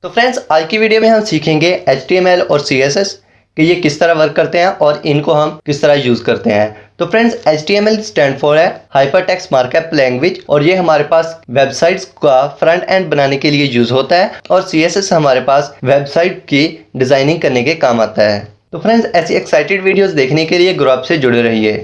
तो फ्रेंड्स, आज की वीडियो में हम सीखेंगे HTML और CSS कि ये किस तरह वर्क करते हैं और इनको हम किस तरह यूज़ करते हैं। तो फ्रेंड्स, HTML स्टैंड फॉर है हाइपरटेक्स्ट मार्कअप लैंग्वेज और ये हमारे पास वेबसाइट्स का फ्रंट एंड बनाने के लिए यूज़ होता है और CSS हमारे पास वेबसाइट की डिज़ाइनिंग करने के काम आता है। तो फ्रेंड्स, ऐसी एक्साइटेड वीडियोज़ देखने के लिए ग्रुप से जुड़े रहिए।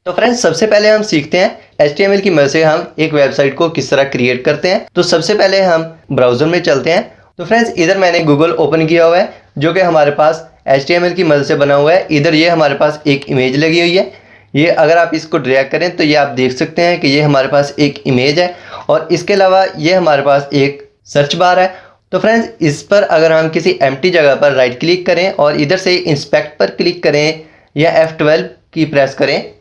तो फ्रेंड्स, सबसे पहले हम सीखते हैं HTML की मदद से हम एक वेबसाइट को किस तरह क्रिएट करते हैं। तो सबसे पहले हम ब्राउज़र में चलते हैं। तो फ्रेंड्स, इधर मैंने गूगल ओपन किया हुआ है जो कि हमारे पास HTML की मदद से बना हुआ है। इधर ये हमारे पास एक इमेज लगी हुई है। ये अगर आप इसको ड्रैग करें तो ये आप देख सकते हैं कि ये हमारे पास एक इमेज है और इसके अलावा ये हमारे पास एक सर्च बार है। तो फ्रेंड्स, इस पर अगर हम किसी एम्प्टी जगह पर राइट क्लिक करें और इधर से इंस्पेक्ट पर क्लिक करें या F12 की प्रेस करें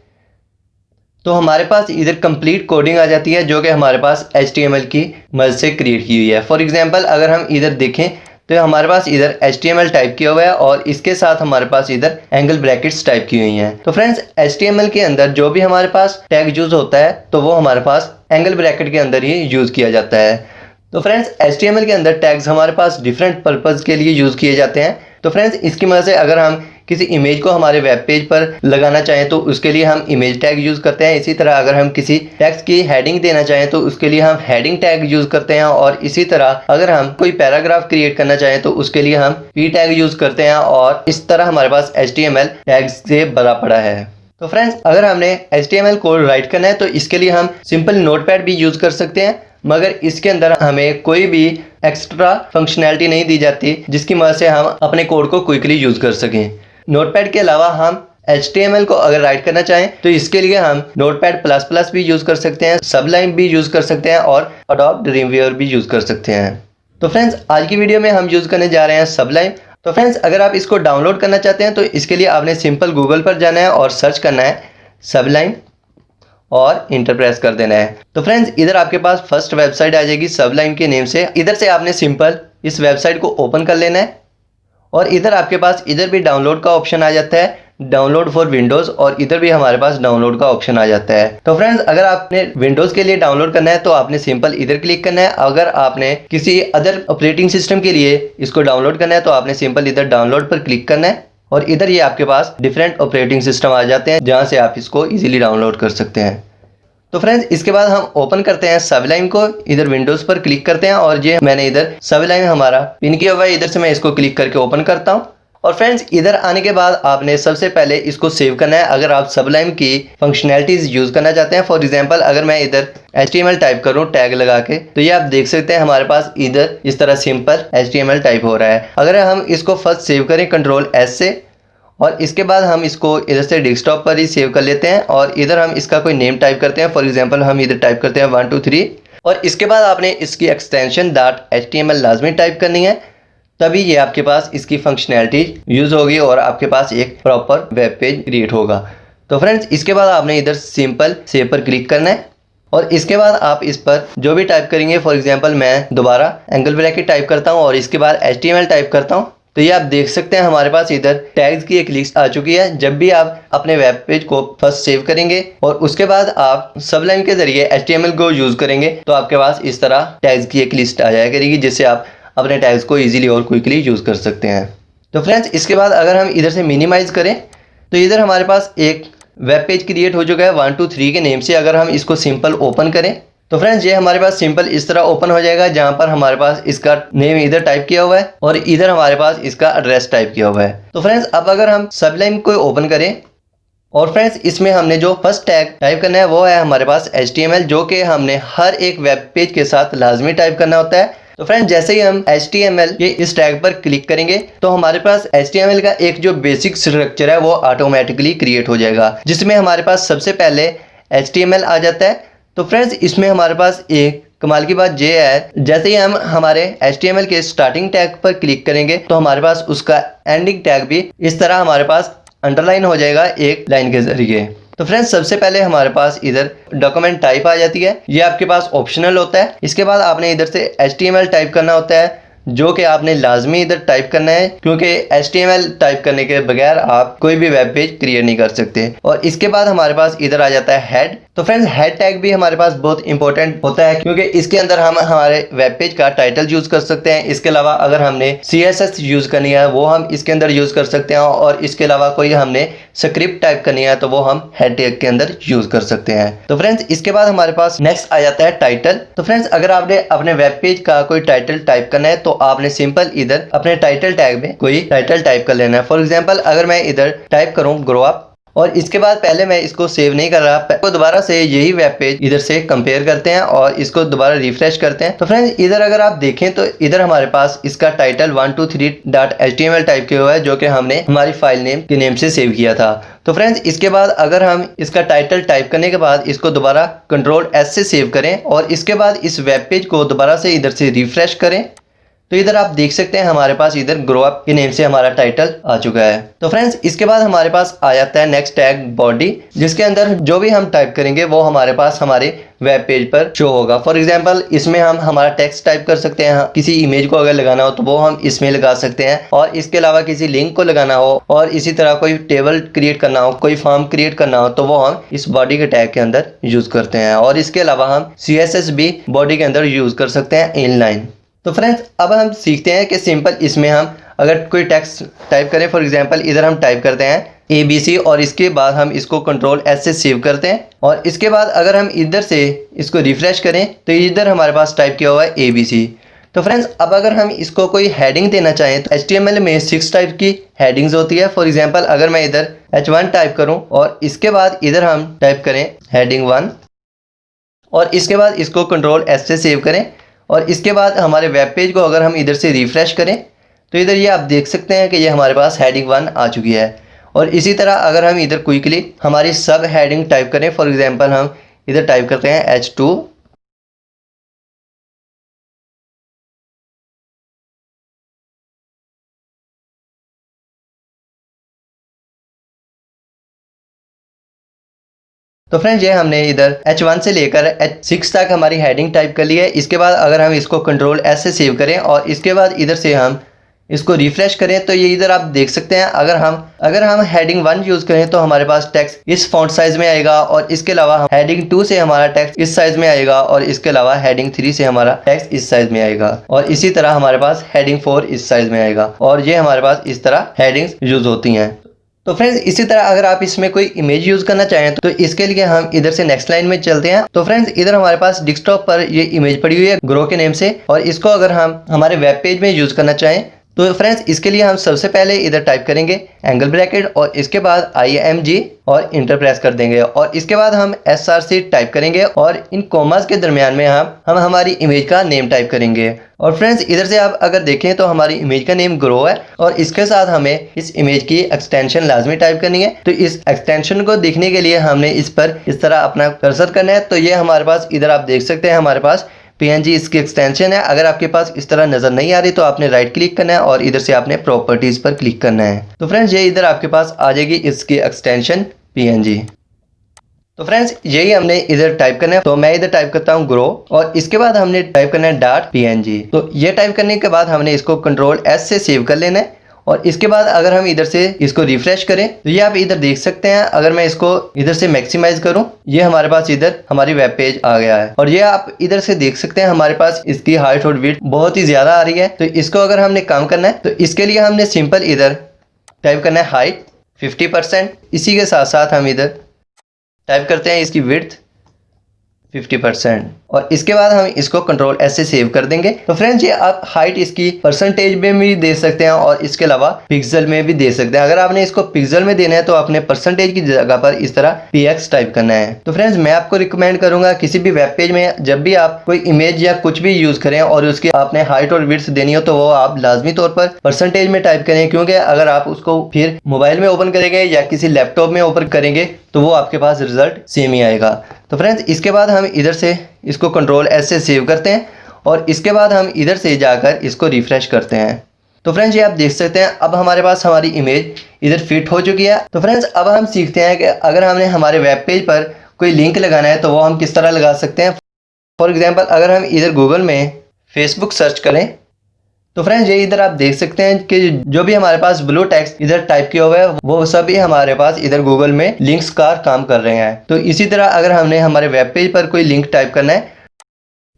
तो हमारे पास इधर कंप्लीट कोडिंग आ जाती है जो कि हमारे पास HTML की मदद से क्रिएट की हुई है। फॉर एग्जांपल, अगर हम इधर देखें तो हमारे पास इधर HTML टाइप किया हुआ है और इसके साथ हमारे पास इधर एंगल ब्रैकेट्स टाइप की हुई हैं। तो फ्रेंड्स, HTML के अंदर जो भी हमारे पास टैग यूज होता है तो वो हमारे पास एंगल ब्रैकेट के अंदर ही यूज किया जाता है। तो फ्रेंड्स, HTML के अंदर टैग्स हमारे पास डिफरेंट पर्पज़ के लिए यूज़ किए जाते हैं। तो फ्रेंड्स, इसकी मदद से अगर हम किसी इमेज को हमारे वेब पेज पर लगाना चाहें तो उसके लिए हम इमेज टैग यूज़ करते हैं। इसी तरह अगर हम किसी टेक्स्ट की हेडिंग देना चाहें तो उसके लिए हम हेडिंग टैग यूज़ करते हैं और इसी तरह अगर हम कोई पैराग्राफ क्रिएट करना चाहें तो उसके लिए हम p टैग यूज़ करते हैं और इस तरह हमारे पास HTML टैग्स से भरा पड़ा है। तो फ्रेंड्स, अगर हमने HTML कोड राइट करना है तो इसके लिए हम सिंपल नोटपैड भी यूज़ कर सकते हैं, मगर इसके अंदर हमें कोई भी एक्स्ट्रा फंक्शनैलिटी नहीं दी जाती जिसकी मदद से हम अपने कोड को क्विकली यूज़ कर सकें। नोटपैड के अलावा हम HTML को अगर राइट करना चाहें तो इसके लिए हम नोटपैड प्लस प्लस भी यूज़ कर सकते हैं, सबलाइन भी यूज़ कर सकते हैं और एडोब ड्रीमवीवर भी यूज़ कर सकते हैं। तो फ्रेंड्स, आज की वीडियो में हम यूज़ करने जा रहे हैं सबलाइन। तो फ्रेंड्स, अगर आप इसको डाउनलोड करना चाहते हैं तो इसके लिए आपने सिंपल गूगल पर जाना है और सर्च करना है सबलाइन और इंटर प्रेस कर देना है। तो फ्रेंड्स, इधर आपके पास फर्स्ट वेबसाइट आ जाएगी सबलाइन के नेम से। इधर से आपने सिंपल इस वेबसाइट को ओपन कर लेना है और इधर आपके पास इधर भी डाउनलोड का ऑप्शन आ जाता है, डाउनलोड फॉर विंडोज़, और इधर भी हमारे पास डाउनलोड का ऑप्शन आ जाता है। तो फ्रेंड्स, अगर आपने विंडोज़ के लिए डाउनलोड करना है तो आपने सिंपल इधर क्लिक करना है। अगर आपने किसी अदर ऑपरेटिंग सिस्टम के लिए इसको डाउनलोड करना है तो आपने सिंपल इधर डाउनलोड पर क्लिक करना है और इधर ये आपके पास डिफरेंट ऑपरेटिंग सिस्टम आ जाते हैं जहाँ से आप इसको ईजिली डाउनलोड कर सकते हैं। तो फ्रेंड्स, इसके बाद हम ओपन करते हैं सबलाइन को। इधर विंडोज़ पर क्लिक करते हैं और ये मैंने इधर सबलाइन हमारा पिन किया हुआ है, इधर से मैं इसको क्लिक करके ओपन करता हूँ। और फ्रेंड्स, इधर आने के बाद आपने सबसे पहले इसको सेव करना है अगर आप सबलाइन की फंक्शनैलिटीज़ यूज़ करना चाहते हैं। फॉर एग्जांपल, अगर मैं इधर HTML टाइप करूँ टैग लगा के तो ये आप देख सकते हैं हमारे पास इधर इस तरह सिंपल HTML टाइप हो रहा है। अगर हम इसको फर्स्ट सेव करें Ctrl+S से और इसके बाद हम इसको इधर से डेस्कटॉप पर ही सेव कर लेते हैं और इधर हम इसका कोई नेम टाइप करते हैं। फॉर एग्जांपल, हम इधर टाइप करते हैं 1 2 3 और इसके बाद आपने इसकी एक्सटेंशन .html लाजमी टाइप करनी है, तभी ये आपके पास इसकी फंक्शनैलिटी यूज़ होगी और आपके पास एक प्रॉपर वेब पेज क्रिएट होगा। तो फ्रेंड्स, इसके बाद आपने इधर सिंपल सेव पर क्लिक करना है और इसके बाद आप इस पर जो भी टाइप करेंगे, फॉर एग्जांपल मैं दोबारा एंगल ब्रैकेट टाइप करता हूँ और इसके बाद HTML टाइप करता हूँ तो ये आप देख सकते हैं हमारे पास इधर टैग्स की एक लिस्ट आ चुकी है। जब भी आप अपने वेब पेज को फर्स्ट सेव करेंगे और उसके बाद आप सबलाइन के जरिए HTML को यूज़ करेंगे तो आपके पास इस तरह टैग्स की एक लिस्ट आ जाया करेगी जिससे आप अपने टैग्स को ईजिली और क्विकली यूज़ कर सकते हैं। तो फ्रेंड्स, इसके बाद अगर हम इधर से मिनिमाइज़ करें तो इधर हमारे पास एक वेब पेज क्रिएट हो चुका है 1 2 3 के नेम से। अगर हम इसको सिंपल ओपन करें तो फ्रेंड्स, ये हमारे पास सिंपल इस तरह ओपन हो जाएगा जहाँ पर हमारे पास इसका नेम इधर टाइप किया हुआ है और इधर हमारे पास इसका एड्रेस टाइप किया हुआ है। तो फ्रेंड्स, अब अगर हम सबलाइन को ओपन करें और फ्रेंड्स, इसमें हमने जो फर्स्ट टैग टाइप करना है वो है हमारे पास HTML, जो कि हमने हर एक वेब पेज के साथ लाजमी टाइप करना होता है। तो फ्रेंड्स, जैसे ही हम HTML के इस टैग पर क्लिक करेंगे तो हमारे पास HTML का एक जो बेसिक स्ट्रक्चर है वो ऑटोमेटिकली क्रिएट हो जाएगा, जिसमें हमारे पास सबसे पहले HTML आ जाता है। तो फ्रेंड्स, इसमें हमारे पास एक कमाल की बात ये है, जैसे ही हम हमारे HTML के स्टार्टिंग टैग पर क्लिक करेंगे तो हमारे पास उसका एंडिंग टैग भी इस तरह हमारे पास अंडरलाइन हो जाएगा एक लाइन के जरिए। तो फ्रेंड्स, सबसे पहले हमारे पास इधर डॉक्यूमेंट टाइप आ जाती है, ये आपके पास ऑप्शनल होता है। इसके बाद आपने इधर से HTML टाइप करना होता है जो कि आपने लाजमी इधर टाइप करना है, क्योंकि HTML टाइप करने के बगैर आप कोई भी वेब पेज क्रिएट नहीं कर सकते। और इसके बाद हमारे पास इधर आ जाता है हेड। तो फ्रेंड्स हेड टैग भी हमारे पास बहुत इंपॉर्टेंट होता है, क्योंकि इसके अंदर हम हमारे वेब पेज का टाइटल यूज कर सकते हैं। इसके अलावा अगर हमने CSS यूज करनी है वो हम इसके अंदर यूज कर सकते हैं, और इसके अलावा कोई हमने स्क्रिप्ट टाइप करनी है तो वो हम हेड टैग के अंदर यूज कर सकते हैं। तो फ्रेंड्स इसके बाद हमारे पास नेक्स्ट आ जाता है टाइटल। तो फ्रेंड्स अगर आपने अपने वेब पेज का कोई टाइटल टाइप करना है तो आपने सिंपल इधर अपने टाइटल टैग में कोई टाइटल टाइप कर लेना है। फॉर एग्जांपल अगर मैं इधर टाइप करूं ग्रो अप, और इसके बाद पहले मैं इसको सेव नहीं कर रहा, तो दोबारा से यही वेब पेज इधर से कंपेयर करते हैं और इसको दोबारा रिफ्रेश करते हैं। तो फ्रेंड्स इधर अगर आप देखें तो इधर हमारे पास इसका टाइटल 123.html टाइप किया हुआ है, जो कि हमने हमारी फाइल नेम के नेम से सेव किया था। तो फ्रेंड्स इसके बाद अगर हम इसका टाइटल टाइप करने के बाद इसको दोबारा Ctrl+S से सेव करें और इसके बाद इस वेब पेज को दोबारा से इधर से रिफ्रेश करें, तो इधर आप देख सकते हैं हमारे पास इधर ग्रो अप के नेम से हमारा टाइटल आ चुका है। तो फ्रेंड्स इसके बाद हमारे पास आ जाता है नेक्स्ट टैग बॉडी, जिसके अंदर जो भी हम टाइप करेंगे वो हमारे पास हमारे वेब पेज पर शो होगा। फॉर एग्जांपल इसमें हम हमारा टेक्स्ट टाइप कर सकते हैं, किसी इमेज को अगर लगाना हो तो वो हम इसमें लगा सकते हैं, और इसके अलावा किसी लिंक को लगाना हो और इसी तरह कोई टेबल क्रिएट करना हो, कोई फॉर्म क्रिएट करना हो तो वो हम इस बॉडी के टैग के अंदर यूज करते हैं। और इसके अलावा हम CSS भी बॉडी के अंदर यूज कर सकते हैं इनलाइन। तो फ्रेंड्स अब हम सीखते हैं कि सिंपल इसमें हम अगर कोई टेक्स्ट टाइप करें, फॉर एग्जांपल इधर हम टाइप करते हैं ABC और इसके बाद हम इसको Ctrl+S से सेव करते हैं, और इसके बाद अगर हम इधर से इसको रिफ्रेश करें तो इधर हमारे पास टाइप किया हुआ है ABC। तो फ्रेंड्स अब अगर हम इसको कोई हेडिंग देना चाहें तो HTML में 6 टाइप की हेडिंग्स होती है। फॉर एग्जांपल अगर मैं इधर H1 टाइप करूं और इसके बाद इधर हम टाइप करें हेडिंग 1 और इसके बाद इसको Ctrl+S से सेव करें, और इसके बाद हमारे वेब पेज को अगर हम इधर से रिफ्रेश करें तो इधर ये आप देख सकते हैं कि ये हमारे पास हेडिंग 1 आ चुकी है। और इसी तरह अगर हम इधर क्विकली हमारी सब हेडिंग टाइप करें, फॉर एग्जांपल हम इधर टाइप करते हैं H2, तो फ्रेंड्स ये हमने इधर H1 से लेकर H6 तक हमारी हेडिंग टाइप कर ली है। इसके बाद अगर हम इसको Ctrl+S से सेव करें और इसके बाद इधर से हम इसको रिफ्रेश करें तो ये इधर आप देख सकते हैं अगर हम हेडिंग 1 यूज करें तो हमारे पास टेक्स्ट इस फॉन्ट साइज में आएगा, और इसके अलावा हम हेडिंग 2 से हमारा टेक्स्ट इस साइज में आएगा, और इसके अलावा हेडिंग 3 से हमारा टेक्स्ट इस साइज में आएगा, और इसी तरह हमारे पास हेडिंग 4 इस साइज में आएगा, और ये हमारे पास इस तरह हेडिंग्स यूज होती हैं। तो फ्रेंड्स इसी तरह अगर आप इसमें कोई इमेज यूज करना चाहें तो इसके लिए हम इधर से नेक्स्ट लाइन में चलते हैं। तो फ्रेंड्स इधर हमारे पास डेस्कटॉप पर ये इमेज पड़ी हुई है ग्रो के नेम से, और इसको अगर हम हमारे वेब पेज में यूज करना चाहें तो फ्रेंड्स इसके लिए हम सबसे पहले इधर टाइप करेंगे एंगल ब्रैकेट और इसके बाद IMG और इंटर प्रेस कर देंगे, और इसके बाद हम SRC टाइप करेंगे और इन कॉमास के दरमियान में हम हमारी इमेज का नेम टाइप करेंगे। और फ्रेंड्स इधर से आप अगर देखें तो हमारी इमेज का नेम ग्रो है, और इसके साथ हमें इस इमेज की एक्सटेंशन लाजमी टाइप करनी है। तो इस एक्सटेंशन को देखने के लिए हमने इस पर इस तरह अपना कर्सर करना है। तो ये हमारे पास इधर आप देख सकते हैं हमारे पास PNG इसकी एक्सटेंशन है। अगर आपके पास इस तरह नजर नहीं आ रही तो आपने राइट क्लिक करना है और इधर से आपने प्रॉपर्टीज पर क्लिक करना है। तो फ्रेंड्स ये इधर आपके पास आ जाएगी इसकी एक्सटेंशन PNG। तो फ्रेंड्स यही हमने इधर टाइप करना है। तो मैं इधर टाइप करता हूँ ग्रो, और इसके बाद हमने टाइप करना है .png। तो ये टाइप करने के बाद हमने इसको Ctrl+S से सेव कर लेना है, और इसके बाद अगर हम इधर से इसको रिफ्रेश करें तो ये आप इधर देख सकते हैं। अगर मैं इसको इधर से मैक्सिमाइज करूं, ये हमारे पास इधर हमारी वेब पेज आ गया है, और ये आप इधर से देख सकते हैं हमारे पास इसकी हाइट और विड्थ बहुत ही ज्यादा आ रही है। तो इसको अगर हमने कम करना है तो इसके लिए हमने सिंपल इधर टाइप करना है हाइट 50%। इसी के साथ साथ हम इधर टाइप करते हैं इसकी विड्थ 50%, और इसके बाद हम इसको Ctrl+S से सेव कर देंगे। तो फ्रेंड्स ये आप हाइट इसकी परसेंटेज में भी दे सकते हैं और इसके अलावा पिक्सल में भी दे सकते हैं। अगर आपने इसको पिक्सल में देना है तो आपने परसेंटेज की जगह पर इस तरह PX टाइप करना है। तो फ्रेंड्स मैं आपको रिकमेंड करूंगा किसी भी वेब पेज में जब भी आप कोई इमेज या कुछ भी यूज करें और उसकी आपने हाइट और विड्थ देनी हो तो वो आप लाजमी तौर पर परसेंटेज में टाइप करें, क्योंकि अगर आप उसको फिर मोबाइल में ओपन करेंगे या किसी लैपटॉप में ओपन करेंगे तो वो आपके पास रिजल्ट सेम ही आएगा। तो फ्रेंड्स इसके बाद हम इधर से इसको Ctrl+S से सेव करते हैं, और इसके बाद हम इधर से जाकर इसको रिफ्रेश करते हैं। तो फ्रेंड्स ये आप देख सकते हैं अब हमारे पास हमारी इमेज इधर फिट हो चुकी है। तो फ्रेंड्स अब हम सीखते हैं कि अगर हमने हमारे वेब पेज पर कोई लिंक लगाना है तो वो हम किस तरह लगा सकते हैं। फॉर एग्जाम्पल अगर हम इधर गूगल में फेसबुक सर्च करें तो फ्रेंड्स ये इधर आप देख सकते हैं कि जो भी हमारे पास ब्लू टेक्स्ट इधर टाइप किया हुआ है वो सभी हमारे पास इधर गूगल में लिंक्स का काम कर रहे हैं। तो इसी तरह अगर हमने हमारे वेब पेज पर कोई लिंक टाइप करना है,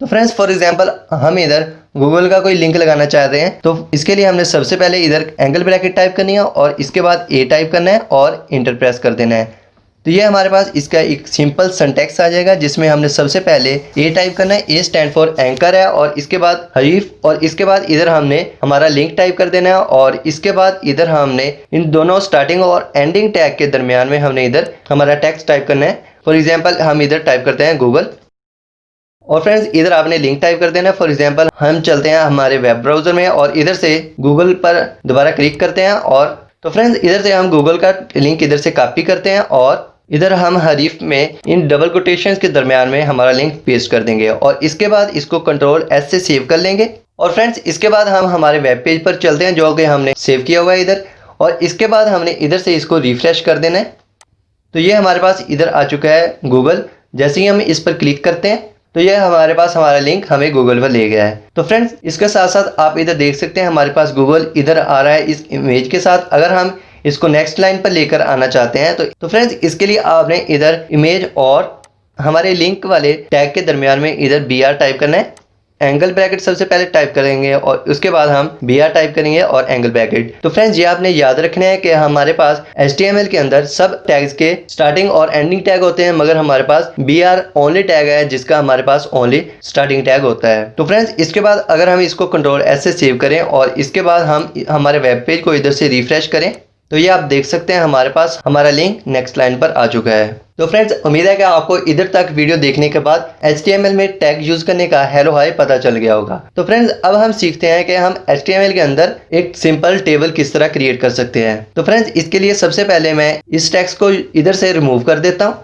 तो फ्रेंड्स फॉर एग्जांपल हम इधर गूगल का कोई लिंक लगाना चाहते हैं, तो इसके लिए हमने सबसे पहले इधर एंगल ब्रैकेट टाइप करनी है और इसके बाद ए टाइप करना है और इंटर प्रेस कर देना है। तो ये हमारे पास इसका एक सिंपल सिंटैक्स आ जाएगा जिसमें हमने सबसे पहले ए टाइप करना है। ए स्टैंड फॉर एंकर है और इसके बाद हरीफ और इसके बाद इधर हमने हमारा लिंक टाइप कर देना है और इसके बाद इधर हमने इन दोनों स्टार्टिंग और एंडिंग टैग के दरमियान में हमने इधर हमारा टेक्स्ट टाइप करना है। फॉर एग्जाम्पल हम इधर टाइप करते हैं गूगल और फ्रेंड्स इधर आपने लिंक टाइप कर देना है। फॉर एग्जांपल हम चलते हैं हमारे वेब ब्राउज़र में और इधर से गूगल पर दोबारा क्लिक करते हैं और तो फ्रेंड्स इधर से हम गूगल का लिंक इधर से कॉपी करते हैं और इधर हम हरीफ में इन डबल कोटेशंस के दरमियान में हमारा लिंक पेस्ट कर देंगे और इसके बाद इसको कंट्रोल एस से सेव कर लेंगे। और फ्रेंड्स इसके बाद हम हमारे वेब पेज पर चलते हैं जो कि हमने सेव किया हुआ है इधर, और इसके बाद हमने इधर से इसको रिफ्रेश कर देना है। तो ये हमारे पास इधर आ चुका है गूगल। जैसे ही हम इस पर क्लिक करते हैं तो ये हमारे पास हमारा लिंक हमें गूगल पर ले गया है। तो फ्रेंड्स इसके साथ साथ आप इधर देख सकते हैं हमारे पास गूगल इधर आ रहा है इस इमेज के साथ। अगर हम इसको नेक्स्ट लाइन पर लेकर आना चाहते हैं तो फ्रेंड्स इसके लिए आपने इधर इमेज और हमारे लिंक वाले टैग के दरमियान में इधर BR टाइप करना है। एंगल ब्रैकेट सबसे पहले टाइप करेंगे और उसके बाद हम BR टाइप करेंगे और एंगल ब्रैकेट। तो फ्रेंड्स ये आपने याद रखना है कि हमारे पास HTML के अंदर सब टैग्स के स्टार्टिंग और एंडिंग टैग होते हैं, मगर हमारे पास BR ओनली टैग है जिसका हमारे पास ओनली स्टार्टिंग टैग होता है। तो फ्रेंड्स इसके बाद अगर हम इसको कंट्रोल S से सेव करें और इसके बाद हम हमारे वेब पेज को इधर से रिफ्रेश करें तो ये आप देख सकते हैं हमारे पास हमारा लिंक नेक्स्ट लाइन पर आ चुका है। तो फ्रेंड्स उम्मीद है कि आपको इधर तक वीडियो देखने के बाद HTML में टैग यूज करने का हेलो हाय पता चल गया होगा। तो फ्रेंड्स अब हम सीखते हैं कि हम HTML के अंदर एक सिंपल टेबल किस तरह क्रिएट कर सकते हैं। तो फ्रेंड्स इसके लिए सबसे पहले मैं इस टेक्स्ट को इधर से रिमूव कर देता हूँ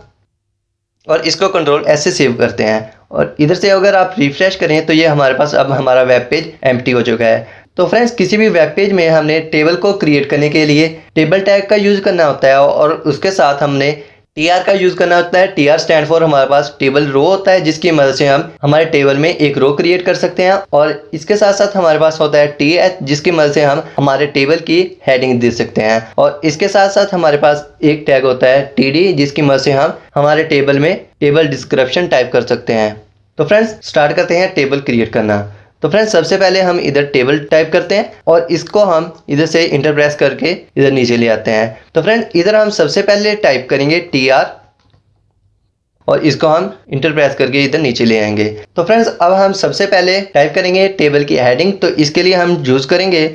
और इसको कंट्रोल S से सेव करते हैं और इधर से अगर आप रिफ्रेश करें तो ये हमारे पास अब हमारा वेब पेज एम्प्टी हो चुका है। तो फ्रेंड्स किसी भी वेब पेज में हमने टेबल को क्रिएट करने के लिए टेबल टैग का यूज़ करना होता है और उसके साथ हमने TR का यूज़ करना होता है। TR स्टैंड फॉर हमारे पास टेबल रो होता है जिसकी मदद से हम हमारे टेबल में एक रो क्रिएट कर सकते हैं और इसके साथ साथ हमारे पास होता है TH जिसकी मदद से हम हमारे टेबल की हेडिंग दे सकते हैं और इसके साथ साथ हमारे पास एक टैग होता है TD जिसकी मदद से हम हमारे टेबल में टेबल डिस्क्रिप्शन टाइप कर सकते हैं। तो फ्रेंड्स स्टार्ट करते हैं टेबल क्रिएट करना। तो फ्रेंड्स सबसे पहले हम इधर टेबल टाइप करते हैं और इसको हम इधर से इंटर प्रेस करके इधर नीचे ले आते हैं। तो फ्रेंड्स इधर हम सबसे पहले टाइप करेंगे TR और इसको हम इंटर प्रेस करके इधर नीचे ले आएंगे। तो फ्रेंड्स अब हम सबसे पहले टाइप करेंगे टेबल की हेडिंग। तो इसके लिए हम यूज करेंगे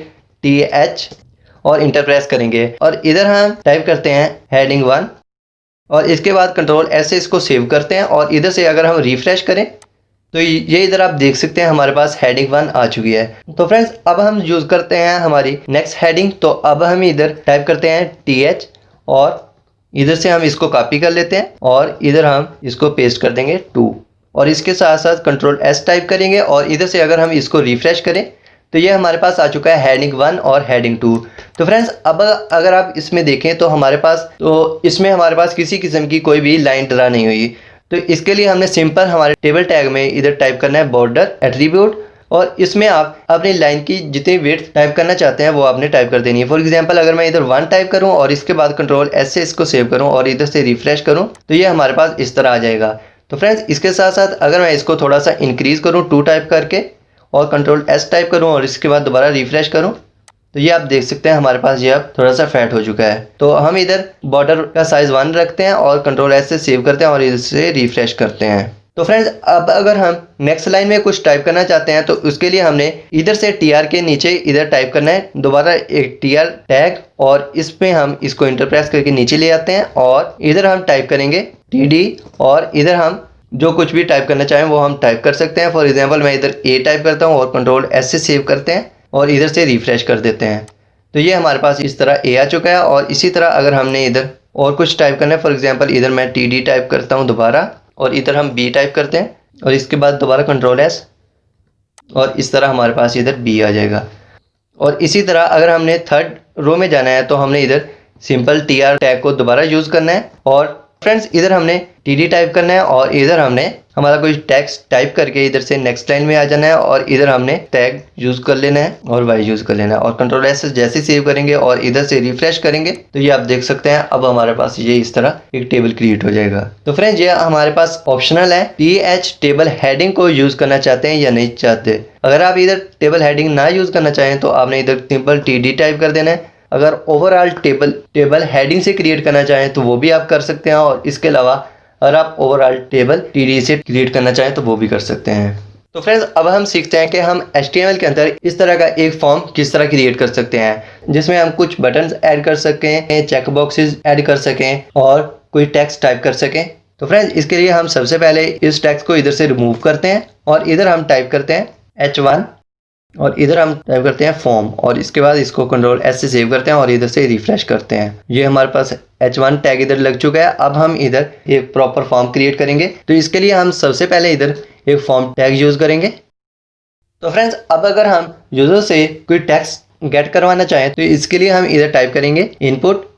TH और इंटर प्रेस करेंगे और इधर हम टाइप करते हैं हेडिंग 1 और इसके बाद कंट्रोल S से इसको सेव करते हैं और इधर से अगर हम रिफ्रेश करें तो ये इधर आप देख सकते हैं हमारे पास हेडिंग 1 आ चुकी है। तो फ्रेंड्स अब हम यूज करते हैं हमारी नेक्स्ट हेडिंग। तो अब हम इधर टाइप करते हैं TH और इधर से हम इसको कॉपी कर लेते हैं और इधर हम इसको पेस्ट कर देंगे 2 और इसके साथ साथ कंट्रोल S टाइप करेंगे और इधर से अगर हम इसको रिफ्रेश करें तो ये हमारे पास आ चुका है हेडिंग 1 और हेडिंग 2। तो फ्रेंड्स अब अगर आप इसमें देखें तो हमारे पास इसमें हमारे पास किसी किस्म की कोई भी लाइन ड्रा नहीं हुई। तो इसके लिए हमने सिंपल हमारे टेबल टैग में इधर टाइप करना है बॉर्डर एट्रीब्यूट और इसमें आप अपनी लाइन की जितनी विड्थ टाइप करना चाहते हैं वो आपने टाइप कर देनी है। फॉर एग्जांपल अगर मैं इधर 1 टाइप करूं और इसके बाद कंट्रोल S से इसको सेव करूं और इधर से रिफ्रेश करूं तो ये हमारे पास इस तरह आ जाएगा। तो फ्रेंड्स इसके साथ साथ अगर मैं इसको थोड़ा सा इंक्रीज करूँ 2 टाइप करके और कंट्रोल S टाइप करूँ और इसके बाद दोबारा रिफ्रेश करूँ तो ये आप देख सकते हैं हमारे पास ये अब थोड़ा सा फैट हो चुका है। तो हम इधर बॉर्डर का साइज 1 रखते हैं और कंट्रोल S से सेव करते हैं और इसे रिफ्रेश करते हैं। तो फ्रेंड्स अब अगर हम नेक्स्ट लाइन में कुछ टाइप करना चाहते हैं तो उसके लिए हमने इधर से TR के नीचे इधर टाइप करना है दोबारा एक TR टैग और इसमें हम इसको इंटर प्रेस करके नीचे ले आते हैं और इधर हम टाइप करेंगे TD और इधर हम जो कुछ भी टाइप करना चाहें वो हम टाइप कर सकते हैं। फॉर एग्जांपल मैं इधर A टाइप करता हूँ और कंट्रोल S से सेव करते हैं और इधर से रिफ्रेश कर देते हैं। तो ये हमारे पास इस तरह A आ चुका है और इसी तरह अगर हमने इधर और कुछ टाइप करना है फॉर एग्जांपल इधर मैं TD टाइप करता हूँ दोबारा और इधर हम B टाइप करते हैं और इसके बाद दोबारा कंट्रोल S और इस तरह हमारे पास इधर B आ जाएगा। और इसी तरह अगर हमने थर्ड रो में जाना है तो हमने इधर सिंपल TR टैग को दोबारा यूज़ करना है और फ्रेंड्स इधर हमने टीडी टाइप करना है और इधर हमने हमारा कोई टेक्स्ट टाइप करके इधर से नेक्स्ट लाइन में आ जाना है और इधर हमने टैग यूज कर लेना है और वाई यूज कर लेना है और कंट्रोल एस जैसे सेव करेंगे और इधर से रिफ्रेश करेंगे तो ये आप देख सकते हैं अब हमारे पास ये इस तरह एक टेबल क्रिएट हो जाएगा। तो फ्रेंड्स ये हमारे पास ऑप्शनल है, टीएच टेबल हेडिंग को यूज करना चाहते हैं या नहीं चाहते। अगर आप इधर टेबल हेडिंग ना यूज करना चाहें तो आपने इधर सिंपल टीडी टाइप कर देना है। अगर ओवरऑल टेबल हेडिंग से क्रिएट करना चाहें तो वो भी आप कर सकते हैं और इसके अलावा अगर आप ओवरऑल टेबल टीडी से क्रिएट करना चाहें तो वो भी कर सकते हैं। तो फ्रेंड्स अब हम सीखते हैं कि हम HTML के अंदर इस तरह का एक फॉर्म किस तरह क्रिएट कर सकते हैं जिसमें हम कुछ बटन्स ऐड कर सकें, चेक बॉक्सेस ऐड कर सकें और कोई टेक्स्ट टाइप कर सकें। तो फ्रेंड्स इसके लिए हम सबसे पहले इस टेक्स्ट को इधर से रिमूव करते हैं और इधर हम टाइप करते हैं H1 और इधर हम टाइप करते हैं फॉर्म और इसके बाद इसको कंट्रोल एस से सेव करते हैं और इधर से रिफ्रेश करते हैं। ये हमारे पास H1 टैग इधर लग चुका है। अब हम इधर एक प्रॉपर फॉर्म क्रिएट करेंगे तो इसके लिए हम सबसे पहले इधर एक फॉर्म टैग यूज करेंगे। तो फ्रेंड्स अब अगर हम यूजर से कोई टेक्स्ट गेट करवाना चाहें तो इसके लिए हम इधर टाइप करेंगे इनपुट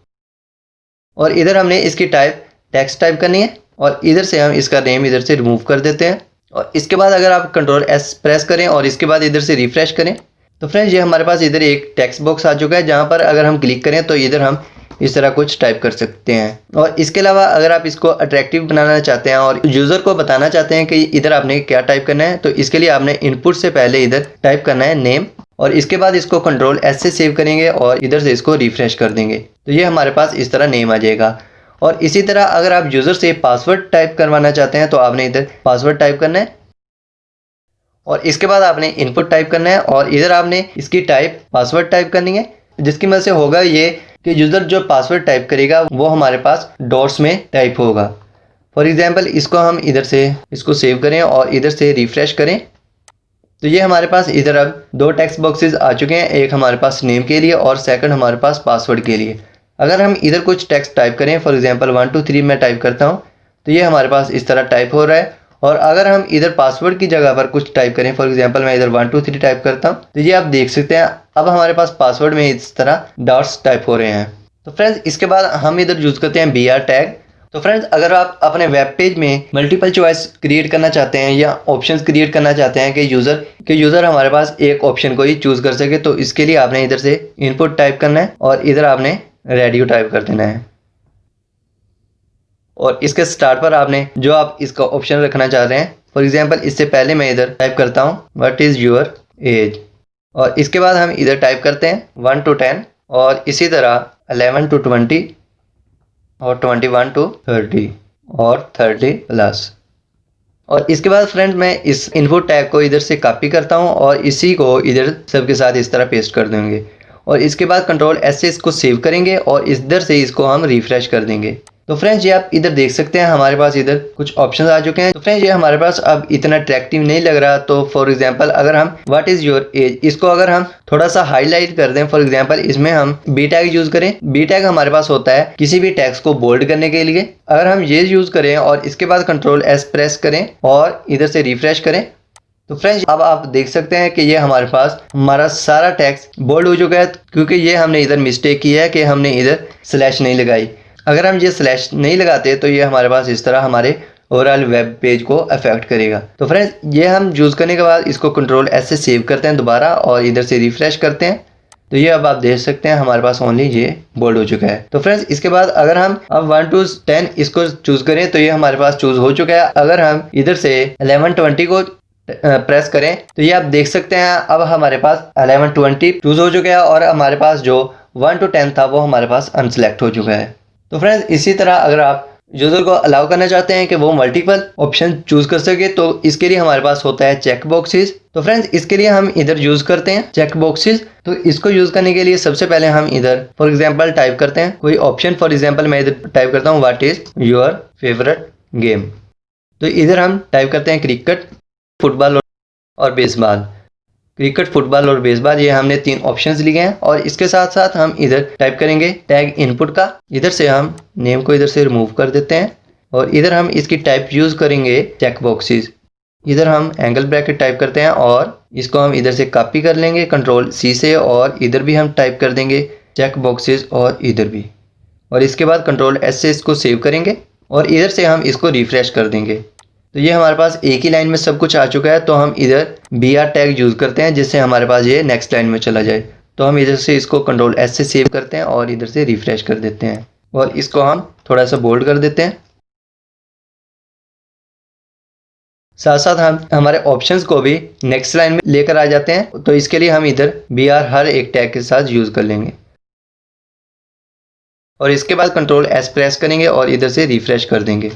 और इधर हमने इसकी टाइप टेक्स्ट टाइप करनी है और इधर से हम इसका नेम इधर से रिमूव कर देते हैं और इसके बाद अगर आप कंट्रोल एस प्रेस करें और इसके बाद इधर से रिफ्रेश करें तो फ्रेंड्स ये हमारे पास इधर एक टेक्स्ट बॉक्स आ चुका है जहां पर अगर हम क्लिक करें तो इधर हम इस तरह कुछ टाइप कर सकते हैं। और इसके अलावा अगर आप इसको अट्रैक्टिव बनाना चाहते हैं और यूज़र को बताना चाहते हैं कि इधर आपने क्या टाइप करना है तो इसके लिए आपने इनपुट से पहले इधर टाइप करना है नेम और इसके बाद इसको कंट्रोल एस से सेव करेंगे और इधर से इसको रिफ्रेश कर देंगे तो ये हमारे पास इस तरह नेम आ जाएगा। और इसी तरह अगर आप यूज़र से पासवर्ड टाइप करवाना चाहते हैं तो आपने इधर पासवर्ड टाइप करना है और इसके बाद आपने इनपुट टाइप करना है और इधर आपने इसकी टाइप पासवर्ड टाइप करनी है जिसकी वजह से होगा ये कि यूज़र जो पासवर्ड टाइप करेगा वो हमारे पास डॉट्स में टाइप होगा। फॉर एग्जांपल इसको हम इधर से इसको सेव करें और इधर से रिफ्रेश करें तो ये हमारे पास इधर अब दो टेक्स्ट बॉक्सेस आ चुके हैं, एक हमारे पास नेम के लिए और सेकंड हमारे पास पासवर्ड के लिए। अगर हम इधर कुछ टेक्स्ट टाइप करें फॉर एग्जांपल 1 2 3 मैं टाइप करता हूँ तो ये हमारे पास इस तरह टाइप हो रहा है और अगर हम इधर पासवर्ड की जगह पर कुछ टाइप करें फॉर एग्जांपल मैं इधर 1 2 3 टाइप करता हूँ तो ये आप देख सकते हैं अब हमारे पास पासवर्ड में इस तरह डॉट्स टाइप हो रहे हैं। तो फ्रेंड्स इसके बाद हम इधर यूज़ करते हैं BR टैग। तो फ्रेंड्स अगर आप अपने वेब पेज में मल्टीपल चॉइस क्रिएट करना चाहते हैं या ऑप्शंस क्रिएट करना चाहते हैं कि यूज़र हमारे पास एक ऑप्शन को ही चूज़ कर सके तो इसके लिए आपने इधर से इनपुट टाइप करना है और इधर आपने रेडियो टाइप कर देना है और इसके स्टार्ट पर आपने जो आप इसका ऑप्शन रखना चाह रहे हैं फॉर एग्जांपल इससे पहले मैं इधर टाइप करता हूँ व्हाट इज़ योर एज और इसके बाद हम इधर टाइप करते हैं 1 to 10 और इसी तरह 11 to 20 और 21 to 30 और 30+। और इसके बाद फ्रेंड मैं इस इनपुट टैग को इधर से कॉपी करता हूँ और इसी को इधर सबके साथ इस तरह पेस्ट कर देंगे और इसके बाद कंट्रोल एस से इसको सेव करेंगे और इधर से इसको हम रिफ्रेश कर देंगे। तो फ्रेंड्स ये आप इधर देख सकते हैं हमारे पास इधर कुछ ऑप्शंस आ चुके हैं। तो फ्रेंड्स ये हमारे पास अब इतना अट्रैक्टिव नहीं लग रहा तो फॉर एग्जांपल अगर हम व्हाट इज़ योर एज इसको अगर हम थोड़ा सा हाईलाइट कर दें फॉर एग्जांपल इसमें हम बी टैग यूज़ करें। बी टैग हमारे पास होता है किसी भी टेक्स्ट को बोल्ड करने के लिए। अगर हम ये यूज़ करें और इसके बाद कंट्रोल एस प्रेस करें और इधर से रिफ्रेश करें तो फ्रेंड्स अब आप देख सकते हैं कि ये हमारे पास हमारा सारा टेक्स्ट बोल्ड हो चुका है क्योंकि ये हमने इधर मिस्टेक की है कि हमने इधर स्लैश नहीं लगाई। अगर हम ये स्लैश नहीं लगाते तो ये हमारे पास इस तरह हमारे ओवरऑल वेब पेज को अफेक्ट करेगा। तो फ्रेंड्स ये हम यूज़ करने के बाद इसको कंट्रोल एस से सेव करते हैं दोबारा और इधर से रिफ्रेश करते हैं तो ये अब आप देख सकते हैं हमारे पास ओनली ये बोल्ड हो चुका है। तो फ्रेंड्स इसके बाद अगर हम अब 1 to 10 इसको चूज़ करें तो ये हमारे पास चूज़ हो चुका है। अगर हम इधर से 11 20 को प्रेस करें तो ये आप देख सकते हैं अब हमारे पास 11 20 चूज़ हो चुका है और हमारे पास जो 1 to 10 था वो हमारे पास अनसेलेक्ट हो चुका है। तो फ्रेंड्स इसी तरह अगर आप यूज़र को अलाउ करना चाहते हैं कि वो मल्टीपल ऑप्शन चूज़ कर सके तो इसके लिए हमारे पास होता है चेक बॉक्सेस। तो फ्रेंड्स इसके लिए हम इधर यूज़ करते हैं चेक बॉक्सेस। तो इसको यूज़ करने के लिए सबसे पहले हम इधर फॉर एग्जांपल टाइप करते हैं कोई ऑप्शन। फॉर एग्जांपल मैं इधर टाइप करता हूँ what is your favourite game. तो इधर हम टाइप करते हैं क्रिकेट, फुटबॉल और बेसबॉल। क्रिकेट, फुटबॉल और बेसबॉल ये हमने 3 ऑप्शंस लिए हैं और इसके साथ साथ हम इधर टाइप करेंगे टैग इनपुट का। इधर से हम नेम को इधर से रिमूव कर देते हैं और इधर हम इसकी टाइप यूज़ करेंगे चेक बॉक्सेस। इधर हम एंगल ब्रैकेट टाइप करते हैं और इसको हम इधर से कॉपी कर लेंगे कंट्रोल सी से और इधर भी हम टाइप कर देंगे चेक बॉक्सेस और इधर भी और इसके बाद कंट्रोल एस से इसको सेव करेंगे और इधर से हम इसको रिफ्रेश कर देंगे। तो ये हमारे पास एक ही लाइन में सब कुछ आ चुका है। तो हम इधर BR टैग यूज़ करते हैं जिससे हमारे पास ये नेक्स्ट लाइन में चला जाए। तो हम इधर से इसको कंट्रोल S से सेव करते हैं और इधर से रिफ्रेश कर देते हैं और इसको हम थोड़ा सा बोल्ड कर देते हैं। साथ साथ हम हमारे ऑप्शंस को भी नेक्स्ट लाइन में लेकर आ जाते हैं। तो इसके लिए हम इधर BR हर एक टैग के साथ यूज़ कर लेंगे और इसके बाद कंट्रोल S प्रेस करेंगे और इधर से रिफ्रेश कर देंगे।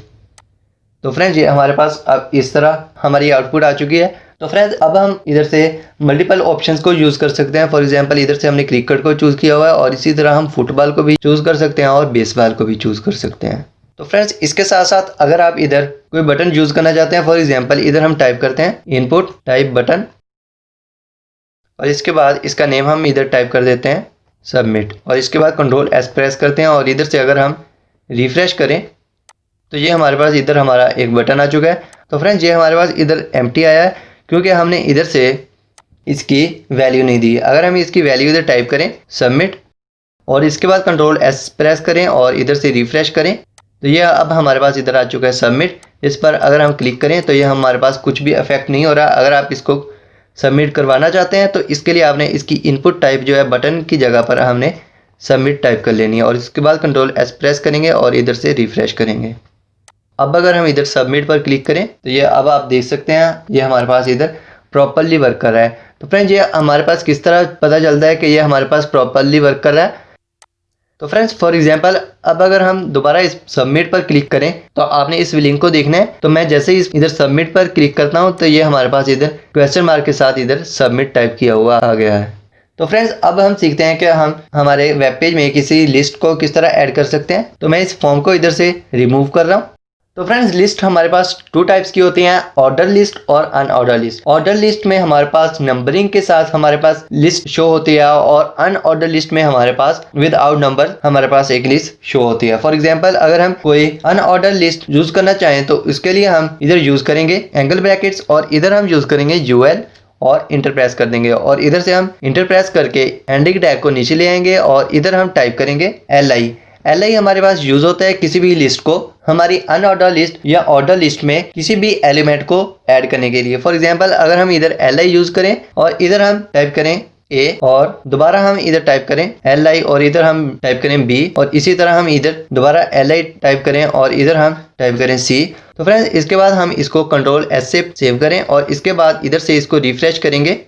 तो फ्रेंड्स ये हमारे पास अब इस तरह हमारी आउटपुट आ चुकी है। तो फ्रेंड्स अब हम इधर से मल्टीपल ऑप्शंस को यूज़ कर सकते हैं। फॉर एग्जांपल इधर से हमने क्रिकेट को चूज़ किया हुआ है और इसी तरह हम फुटबॉल को भी चूज़ कर सकते हैं और बेसबॉल को भी चूज़ कर सकते हैं। तो फ्रेंड्स इसके साथ साथ अगर आप इधर कोई बटन यूज़ करना चाहते हैं, फॉर एग्जांपल इधर हम टाइप करते हैं इनपुट टाइप बटन और इसके बाद इसका नेम हम इधर टाइप कर देते हैं सबमिट और इसके बाद कंट्रोल S प्रेस करते हैं और इधर से अगर हम रिफ्रेश करें तो ये हमारे पास इधर हमारा एक बटन आ चुका है। तो फ्रेंड्स ये हमारे पास इधर एम्प्टी आया है क्योंकि हमने इधर से इसकी वैल्यू नहीं दी। अगर हम इसकी वैल्यू इधर टाइप करें सबमिट और इसके बाद कंट्रोल S प्रेस करें और इधर से रिफ्रेश करें तो ये अब हमारे पास इधर आ चुका है सबमिट। इस पर अगर हम क्लिक करें तो ये हमारे पास कुछ भी इफेक्ट नहीं हो रहा। अगर आप इसको सबमिट करवाना चाहते हैं तो इसके लिए आपने इसकी इनपुट टाइप जो है बटन की जगह पर हमने सबमिट टाइप कर लेनी है और इसके बाद कंट्रोल S प्रेस करेंगे और इधर से रिफ्रेश करेंगे। अब अगर हम इधर सबमिट पर क्लिक करें तो ये अब आप देख सकते हैं ये हमारे पास इधर प्रॉपरली वर्क कर रहा है। तो फ्रेंड्स ये हमारे पास किस तरह पता चलता है कि ये हमारे पास प्रॉपरली वर्क कर रहा है। तो फ्रेंड्स फॉर एग्जांपल अब अगर हम दोबारा इस सबमिट पर क्लिक करें तो आपने इस लिंक को देखना है। तो मैं जैसे ही इधर सबमिट पर क्लिक करता हूं तो ये हमारे पास इधर क्वेश्चन मार्क के साथ इधर सबमिट टाइप किया हुआ आ गया है। तो फ्रेंड्स अब हम सीखते हैं कि हम हमारे वेब पेज में किसी लिस्ट को किस तरह ऐड कर सकते हैं। तो मैं इस फॉर्म को इधर से रिमूव कर रहा हूँ। तो फ्रेंड्स लिस्ट हमारे पास टू टाइप्स की होती हैं, ऑर्डर लिस्ट और अनऑर्डर लिस्ट। ऑर्डर लिस्ट में हमारे पास नंबरिंग के साथ हमारे पास लिस्ट शो होती है और अनऑर्डर लिस्ट में हमारे पास विदाउट नंबर हमारे पास एक लिस्ट शो होती है। फॉर एग्जांपल अगर हम कोई अनऑर्डर लिस्ट यूज करना चाहें तो इसके लिए हम इधर यूज करेंगे एंगल ब्रैकेट्स और इधर हम यूज करेंगे UL और इंटर प्रेस कर देंगे और इधर से हम इंटर प्रेस करके एंडिंग टैग को नीचे ले आएंगे और इधर हम टाइप करेंगे LI हमारे पास यूज होता है किसी भी लिस्ट को हमारी अनऑर्डर लिस्ट या ऑर्डर लिस्ट में किसी भी एलिमेंट को ऐड करने के लिए। फॉर एग्जांपल अगर हम इधर LI यूज करें और इधर हम टाइप करें A और दोबारा हम इधर टाइप करें LI और इधर हम टाइप करें B और इसी तरह हम इधर दोबारा LI टाइप करें और इधर हम टाइप करें C। तो फ्रेंड्स इसके बाद हम इसको कंट्रोल S से सेव करें और इसके बाद इधर से इसको रिफ्रेश करेंगे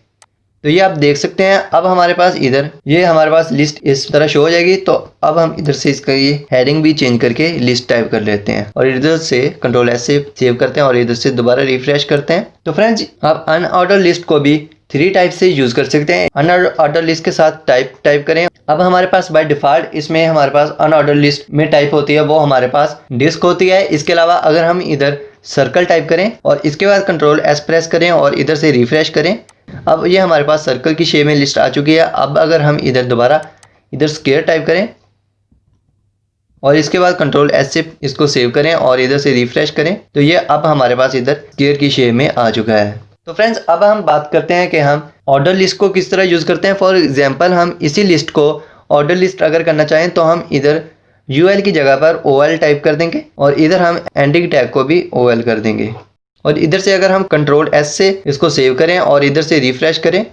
तो ये आप देख सकते हैं अब हमारे पास इधर ये हमारे पास लिस्ट इस तरह शो हो जाएगी। तो अब हम इधर से इसका ये हेडिंग भी चेंज करके लिस्ट टाइप कर लेते हैं और इधर से कंट्रोल S से सेव करते हैं और इधर से दोबारा रिफ्रेश करते हैं। तो फ्रेंड्स आप अनऑर्डर लिस्ट को भी 3 टाइप से यूज कर सकते हैं। अनऑर्डर लिस्ट के साथ टाइप करें। अब हमारे पास बाय डिफॉल्ट इसमें हमारे पास अनऑर्डर लिस्ट में टाइप होती है वो हमारे पास डिस्क होती है। इसके अलावा अगर हम इधर सर्कल टाइप करें और इसके बाद कंट्रोल S प्रेस करें और इधर से रिफ्रेश करें अब ये हमारे पास सर्कल की शेप में लिस्ट आ चुकी है। अब अगर हम इधर दोबारा इधर स्क्वायर टाइप करें और इसके बाद कंट्रोल S से इसको सेव करें और इधर से रिफ्रेश करें तो ये अब हमारे पास इधर स्क्वायर की शेप में आ चुका है। तो फ्रेंड्स अब हम बात करते हैं कि हम ऑर्डर लिस्ट को किस तरह यूज करते हैं। फॉर एग्जांपल हम इसी लिस्ट को ऑर्डर लिस्ट अगर करना चाहें तो हम इधर UL की जगह पर OL टाइप कर देंगे और इधर हम एंडिंग टैग को भी OL कर देंगे और इधर से अगर हम कंट्रोल S से इसको सेव करें और इधर से रिफ्रेश करें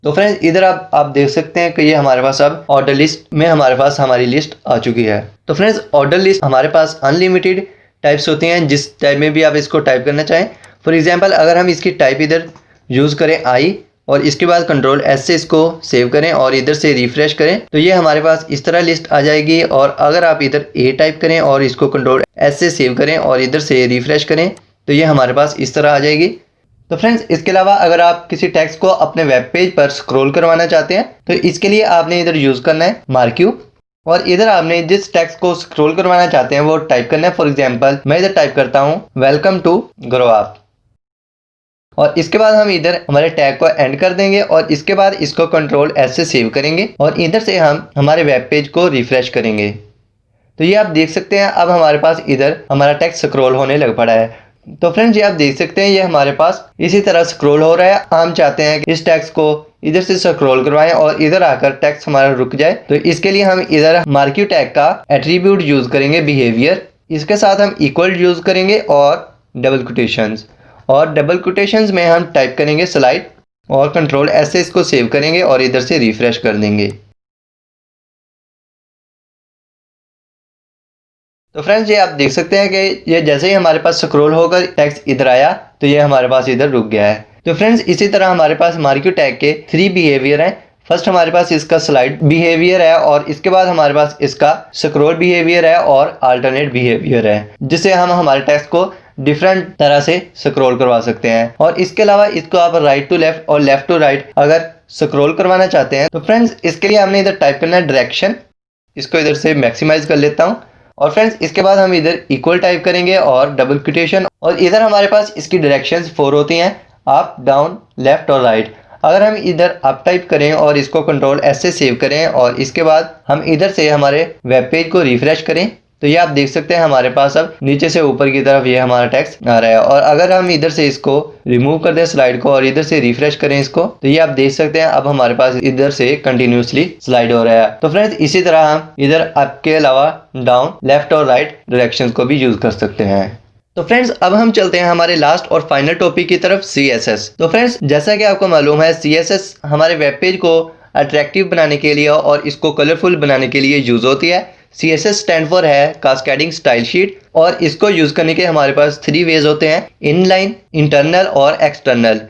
तो फ्रेंड्स इधर आप देख सकते हैं कि ये हमारे पास अब ऑर्डर लिस्ट में हमारे पास हमारी लिस्ट आ चुकी है। तो फ्रेंड्स ऑर्डर लिस्ट हमारे पास अनलिमिटेड टाइप्स होती हैं जिस टाइप में भी आप इसको टाइप करना चाहें। फॉर एग्जांपल अगर हम इसकी टाइप इधर यूज़ करें I और इसके बाद कंट्रोल S से इसको सेव करें और इधर से रिफ्रेश करें तो ये हमारे पास इस तरह लिस्ट आ जाएगी। और अगर आप इधर A टाइप करें और इसको कंट्रोल S से सेव करें और इधर से रिफ्रेश करें तो ये हमारे पास इस तरह आ जाएगी। तो फ्रेंड्स इसके अलावा अगर आप किसी टेक्स्ट को अपने वेब पेज पर स्क्रॉल करवाना चाहते हैं तो इसके लिए आपने इधर यूज़ करना है मार्क्यू और इधर आपने जिस टेक्स्ट को स्क्रॉल करवाना चाहते हैं वो टाइप करना है। फॉर एग्जांपल मैं इधर टाइप करता हूँ वेलकम टू ग्रो अप और इसके बाद हम इधर हमारे टैग को एंड कर देंगे और इसके बाद इसको कंट्रोल S से सेव करेंगे और इधर से हम हमारे वेब पेज को रिफ्रेश करेंगे। तो ये आप देख सकते हैं अब हमारे पास इधर हमारा टेक्स्ट स्क्रॉल होने लग पड़ा है। तो फ्रेंड्स ये आप देख सकते हैं ये हमारे पास इसी तरह स्क्रॉल हो रहा है। हम चाहते हैं कि इस टेक्स्ट को इधर से स्क्रॉल करवाएं और इधर आकर टेक्स्ट हमारा रुक जाए। तो इसके लिए हम इधर मार्क्यू टैग का एट्रीब्यूट यूज करेंगे बिहेवियर। इसके साथ हम इक्वल यूज़ करेंगे और डबल कोटेशंस, और डबल कोटेशंस में हम टाइप करेंगे स्लाइड और कंट्रोल एस से इसको सेव करेंगे और इधर से रिफ्रेश कर देंगे। तो फ्रेंड्स ये आप देख सकते हैं कि ये जैसे ही हमारे पास स्क्रॉल होकर टेक्स्ट इधर आया तो ये हमारे पास इधर रुक गया है। तो फ्रेंड्स इसी तरह हमारे पास मार्क्यू टैग के 3 बिहेवियर हैं। फर्स्ट हमारे पास इसका स्लाइड बिहेवियर है, और इसके बाद हमारे पास इसका स्क्रॉल बिहेवियर है और अल्टरनेट बिहेवियर है, जिससे हम हमारे टेक्स्ट को डिफरेंट तरह से स्क्रॉल करवा सकते हैं। और इसके अलावा इसको आप राइट टू लेफ्ट और लेफ्ट टू राइट अगर स्क्रॉल करवाना चाहते हैं तो फ्रेंड्स इसके लिए हमने इधर टाइप करना है डायरेक्शन। इसको इधर से मैक्सिमाइज कर लेता हूँ। और फ्रेंड्स इसके बाद हम इधर इक्वल टाइप करेंगे और डबल कोटेशन, और इधर हमारे पास इसकी डायरेक्शंस 4 होती हैं, अप, डाउन, लेफ्ट और राइट। अगर हम इधर अप टाइप करें और इसको कंट्रोल एस से सेव करें और इसके बाद हम इधर से हमारे वेब पेज को रिफ्रेश करें तो ये आप देख सकते हैं हमारे पास अब नीचे से ऊपर की तरफ ये हमारा टेक्स्ट आ रहा है। और अगर हम इधर से इसको रिमूव कर दें स्लाइड को और इधर से रिफ्रेश करें इसको तो ये आप देख सकते हैं अब हमारे पास इधर से कंटिन्यूसली स्लाइड हो रहा है। तो फ्रेंड्स इसी तरह हम इधर अप के अलावा डाउन, लेफ्ट और राइट डायरेक्शंस को भी यूज कर सकते हैं। तो फ्रेंड्स अब हम चलते हैं हमारे लास्ट और फाइनल टॉपिक की तरफ, CSS। तो फ्रेंड्स जैसा कि आपको मालूम है CSS हमारे वेब पेज को अट्रैक्टिव बनाने के लिए और इसको कलरफुल बनाने के लिए यूज होती है। CSS स्टैंड फॉर है कास्केडिंग स्टाइल शीट, और इसको यूज करने के हमारे पास 3 वेज होते हैं, इनलाइन, इंटरनल और एक्सटर्नल।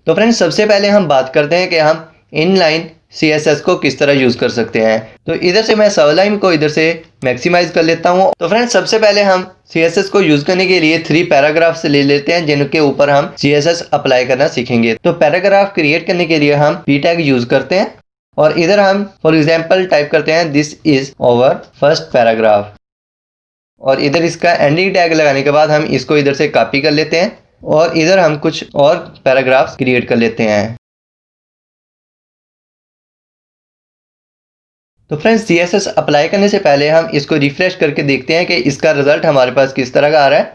तो फ्रेंड्स सबसे पहले हम बात करते हैं कि हम इनलाइन CSS को किस तरह यूज कर सकते हैं। तो इधर से मैं सबलाइन को इधर से मैक्सिमाइज कर लेता हूं। तो फ्रेंड्स सबसे पहले हम CSS को यूज करने के लिए 3 पैराग्राफ्स ले लेते हैं जिनके ऊपर हम CSS अप्लाई करना सीखेंगे। तो पैराग्राफ क्रिएट करने के लिए हम p टैग यूज करते हैं, और इधर हम फॉर एग्जाम्पल टाइप करते हैं this is our first paragraph, और इधर इसका एंडिंग टैग लगाने के बाद हम इसको इधर से कॉपी कर लेते हैं और इधर हम कुछ और पैराग्राफ्स क्रिएट कर लेते हैं। तो फ्रेंड्स CSS अप्लाई करने से पहले हम इसको रिफ्रेश करके देखते हैं कि इसका रिजल्ट हमारे पास किस तरह का आ रहा है।